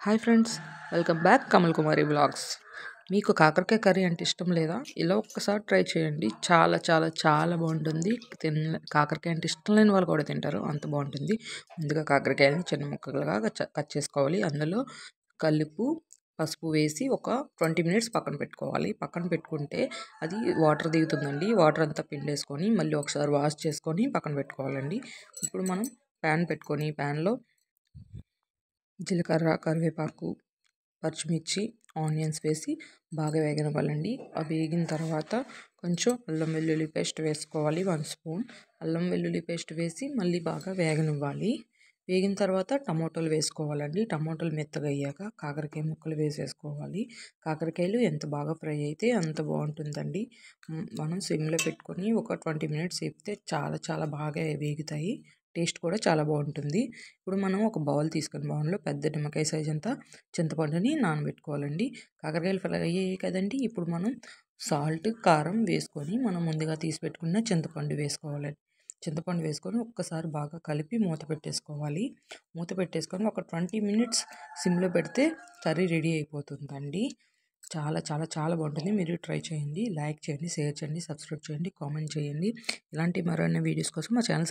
Hi friends, welcome back Kamal Kumari vlogs. మీకు కాకరకాయ curry అంటే ఇష్టం లేదా? ఇలా ఒక్కసారి ట్రై చేయండి. చాలా చాలా చాలా బాగుంటుంది. కాకరకాయ అంటే ఇష్టం లేని వాళ్ళు కూడా తింటారు, అంత బాగుంటుంది. ముందుగా కాకరకాయని చిన్న ముక్కలుగా కట్ చేసుకోవాలి. అందులో కలుపు పసుపు వేసి ఒక 20 మినిట్స్ పక్కన పెట్టుకోవాలి. పక్కన పెట్టుకుంటే అది వాటర్ దిగుతుందండి. వాటర్ అంతా పిండేసుకొని మళ్ళీ ఒకసారి వాష్ చేసుకొని పక్కన పెట్టుకోవాలండి. ఇప్పుడు మనం ప్యాన్ పెట్టుకొని ప్యాన్లో జీలకర్ర, కరివేపాకు, పచ్చిమిర్చి, ఆనియన్స్ వేసి బాగా వేగనివ్వాలండి. అవి వేగిన తర్వాత కొంచెం అల్లం వెల్లుల్లి పేస్ట్ వేసుకోవాలి. 1 స్పూన్ అల్లం వెల్లుల్లి పేస్ట్ వేసి మళ్ళీ బాగా వేగనివ్వాలి. వేగిన తర్వాత టమోటాలు వేసుకోవాలండి. టమోటాలు మెత్తగా అయ్యాక కాకరకాయ ముక్కలు వేసేసుకోవాలి. కాకరకాయలు ఎంత బాగా ఫ్రై అయితే అంత బాగుంటుందండి. మనం సిమ్లో పెట్టుకొని ఒక 20 మినిట్స్ వేపితే చాలా చాలా బాగా వేగుతాయి. టేస్ట్ కూడా చాలా బాగుంటుంది. ఇప్పుడు మనం ఒక బౌల్ తీసుకొని బౌల్లో పెద్ద నిమ్మకాయ సైజ్ అంతా చింతపండుని నానబెట్టుకోవాలండి. కాకరకాయలు ఫ్రై అయ్యాయి కదండి. ఇప్పుడు మనం సాల్ట్, కారం వేసుకొని మనం ముందుగా తీసి పెట్టుకున్న చింతపండు వేసుకోవాలండి. చింతపండు వేసుకొని ఒక్కసారి బాగా కలిపి మూత పెట్టేసుకోవాలి. మూత పెట్టేసుకొని ఒక 20 మినిట్స్ సిమ్లో పెడితే కర్రీ రెడీ అయిపోతుందండి. చాలా చాలా చాలా బాగుంటుంది. మీరు ట్రై చేయండి. లైక్ చేయండి, షేర్ చేయండి, సబ్స్క్రైబ్ చేయండి, కామెంట్ చేయండి. ఇలాంటి మరిన్ని వీడియోస్ కోసం మా ఛానల్